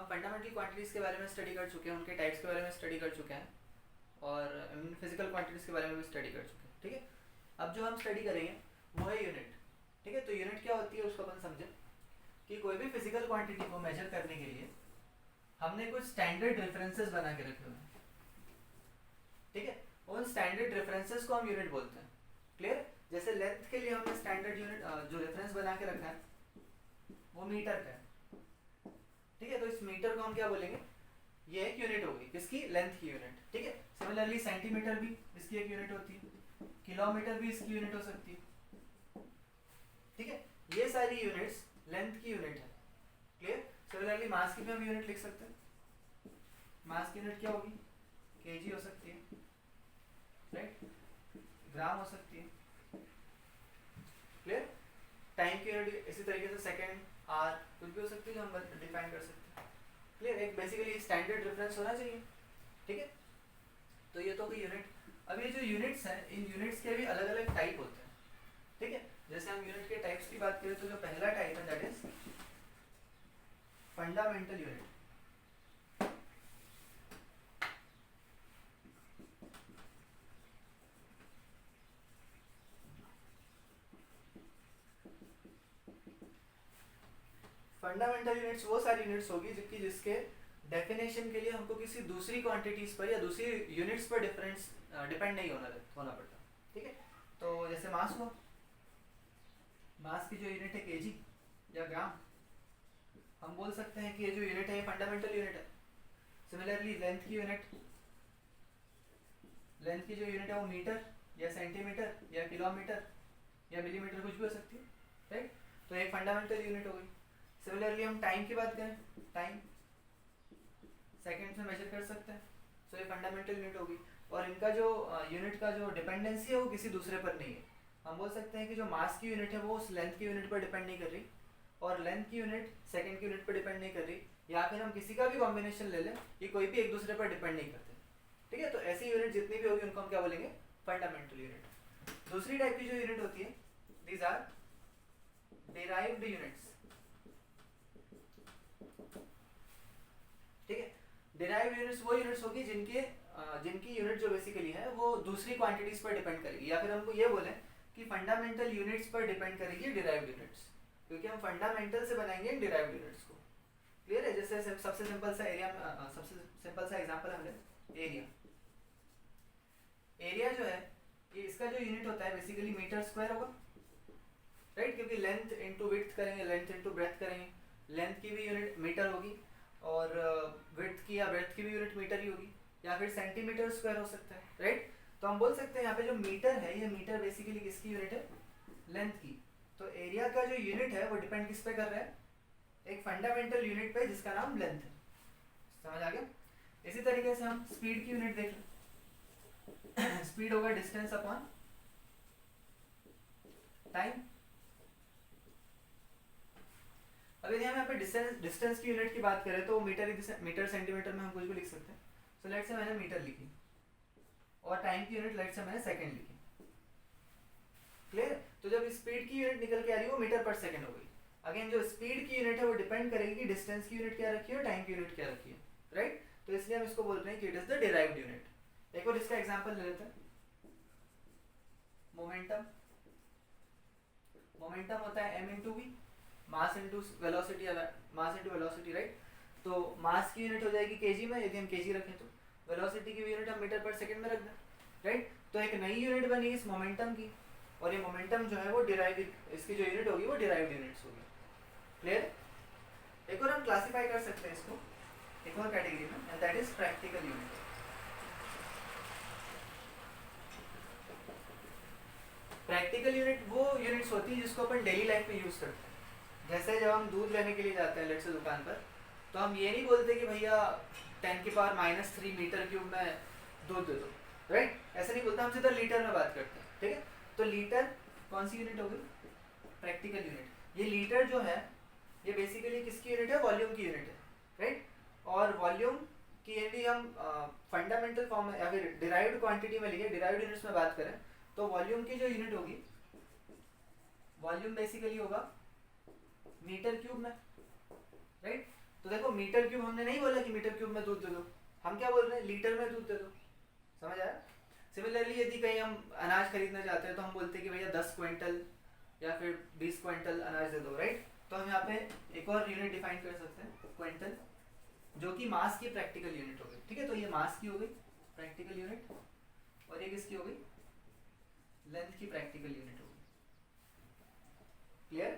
Fundamental quantities के बारे में स्टडी कर चुके हैं, उनके टाइप्स के बारे में स्टडी कर चुके हैं और फिजिकल क्वांटिटीज़ के बारे में भी स्टडी कर चुके हैं, ठीक है। अब जो हम स्टडी करेंगे वो है यूनिट, ठीक है। तो यूनिट क्या होती है उसको अपन समझें कि कोई भी फिजिकल क्वांटिटी को मेजर करने के लिए हमने कुछ स्टैंडर्ड रेफरेंसेस बना के रखे हुए हैं, ठीक है। उन स्टैंडर्ड रेफरेंसेस को हम यूनिट बोलते हैं, क्लियर। जैसे लेंथ के लिए हमने स्टैंडर्ड यूनिट जो रेफरेंस बना के रखा है वो मीटर का है, ठीक है। तो इस मीटर को हम क्या बोलेंगे, ये एक यूनिट होगी किसकी, लेंथ की यूनिट, ठीक है। सिमिलरली सेंटीमीटर भी इसकी एक यूनिट होती है, किलोमीटर भी इसकी यूनिट हो सकती है, ठीक है। ये सारी यूनिट्स लेंथ की यूनिट है, क्लियर। सिमिलरली मास की भी हम यूनिट लिख सकते हैं, मास की यूनिट क्या होगी, केजी हो सकती है, राइट, ग्राम हो सकती है, क्लियर। टाइम की यूनिट इसी तरीके से सेकंड, आवर कुछ भी हो सकती है जो हम डिफाइन कर सकते हैं, क्लियर। एक बेसिकली स्टैंडर्ड रेफरेंस होना चाहिए, ठीक है। तो ये तो कोई यूनिट। अब ये जो यूनिट्स हैं इन यूनिट्स के भी अलग अलग टाइप होते हैं, ठीक है। जैसे हम यूनिट के टाइप्स की बात करें तो जो पहला टाइप है that is fundamental unit. Fundamental units वो सारी यूनिट्स होगी जिसके डेफिनेशन के लिए हमको किसी दूसरी क्वांटिटीज पर या दूसरी यूनिट्स पर डिपेंड नहीं होना पड़ता, ठीक है। तो जैसे मास हुआ, मास की जो यूनिट है केजी या ग्राम, हम बोल सकते हैं कि ये जो यूनिट है ये फंडामेंटल यूनिट है। सिमिलरली लेंथ की जो यूनिट है वो मीटर या सेंटीमीटर या किलोमीटर या मिलीमीटर कुछ भी हो सकती है, राइट। तो एक फंडामेंटल यूनिट हो गई। सिमिलरली हम टाइम की बात करें, टाइम सेकंड्स में मेजर कर सकते हैं, सो ये फंडामेंटल यूनिट होगी। और इनका जो यूनिट का जो डिपेंडेंसी है वो किसी दूसरे पर नहीं है। हम बोल सकते हैं कि जो मास की यूनिट है वो उस लेंथ की यूनिट पर डिपेंड नहीं कर रही और लेंथ की यूनिट सेकंड की यूनिट पर डिपेंड नहीं कर रही, या फिर हम किसी का भी कॉम्बिनेशन ले लें, ये कोई भी एक दूसरे पर डिपेंड नहीं करते, ठीक है। तो ऐसी यूनिट जितनी भी होगी उनको हम क्या बोलेंगे, फंडामेंटल यूनिट। दूसरी टाइप की जो यूनिट होती है दीज आर डिराइव्ड यूनिट्स, ठीक है। डिराइव्ड यूनिट्स वो यूनिट्स होगी जिनकी यूनिट जो बेसिकली है वो दूसरी क्वांटिटीज पर डिपेंड करेगी, या फिर हमको ये बोलें कि फंडामेंटल यूनिट्स पर डिपेंड करेगी डिराइव्ड यूनिट्स, क्योंकि हम फंडामेंटल से बनाएंगे डिराइव्ड यूनिट्स को, क्लियर है। जैसे सबसे सिंपल सा एग्जांपल हम लें, एरिया जो है ये इसका जो यूनिट होता है बेसिकली मीटर स्क्वायर होगा, राइट, क्योंकि लेंथ इनटू विड्थ करेंगे, लेंथ इनटू ब्रेड्थ करेंगे, लेंथ की भी यूनिट मीटर होगी और विड्थ की या ब्रेड्थ की भी यूनिट मीटर ही होगी, या फिर सेंटीमीटर स्क्वायर हो सकता है, राइट। तो हम बोल सकते हैं यहाँ पे जो मीटर है ये मीटर बेसिकली किसकी यूनिट है, लेंथ की। तो एरिया का जो यूनिट है वो डिपेंड किस पे कर रहा है, एक फंडामेंटल यूनिट पे जिसका नाम लेंथ है, समझ आ गया। इसी तरीके से हम स्पीड की यूनिट देख लें, स्पीड होगा डिस्टेंस अपॉन टाइम। अब यदि हम यहाँ पे डिस्टेंस की यूनिट की बात करें तो मीटर सेंटीमीटर में हम कुछ भी लिख सकते हैं। सो लेट्स से मैंने मीटर लिखी और टाइम की यूनिट लेट्स से मैंने सेकंड लिखी, क्लियर। तो जब स्पीड की यूनिट निकल के आ रही है वो मीटर पर सेकंड हो गई। अगेन जो स्पीड की यूनिट है वो डिपेंड करेगी कि डिस्टेंस की यूनिट क्या रखी है और टाइम की यूनिट क्या रखी है, राइट। तो इसलिए हम इसको बोल रहे हैं कि it is the derived unit. एक और इसका एग्जांपल ले लेते हैं, मोमेंटम। मोमेंटम होता है m into V, mass into velocity, right. तो मास की यूनिट हो जाएगी केजी में यदि हम केजी रखें, तो वेलोसिटी की यूनिट हम मीटर पर सेकंड में रख दें, राइट। तो एक नई यूनिट बनी इस मोमेंटम की, और ये मोमेंटम जो है वो इसकी जो यूनिट होगी वो डिराइव्ड यूनिट्स होगी, क्लियर। एक और हम क्लासिफाई कर सकते हैं इसको एक और कैटेगरी में, and that is practical unit. Practical unit वो यूनिट्स होती है जिसको अपन डेली लाइफ में यूज करते हैं। जैसे जब हम दूध लेने के लिए जाते हैं लेट से दुकान पर, तो हम ये नहीं बोलते कि भैया 10⁻³ मीटर क्यूब में दूध दे दो, राइट, ऐसे नहीं बोलते, हम सीधा लीटर में बात करते हैं, ठीक है। तो लीटर कौन सी यूनिट होगी, प्रैक्टिकल यूनिट। ये लीटर जो है ये बेसिकली किसकी यूनिट है, वॉल्यूम की यूनिट है, राइट। और वॉल्यूम की यदि हम फंडामेंटल फॉर्म में या फिर डिराइव्ड क्वांटिटी में लिखे, डिराइव्ड यूनिट्स में बात करें, तो वॉल्यूम की जो यूनिट होगी, वॉल्यूम बेसिकली होगा मीटर क्यूब में, राइट। तो देखो मीटर क्यूब हमने नहीं बोला कि मीटर क्यूब में दूध दे दो, हम क्या बोल रहे हैं लीटर में दूध दे दो। समझ आया? सिमिलरली यदि कहीं हम अनाज खरीदना चाहते हैं तो हम बोलते हैं कि भैया 10 क्विंटल या फिर 20 क्विंटल अनाज दे दो, राइट? तो हम यहाँ पे एक और यूनिट डिफाइन कर सकते हैं क्विंटल, जो कि मास की प्रैक्टिकल यूनिट हो गई। ठीक है, तो ये मास की हो गई प्रैक्टिकल यूनिट, और ये किसकी हो गई? लेंथ की प्रैक्टिकल यूनिट हो गई। क्लियर?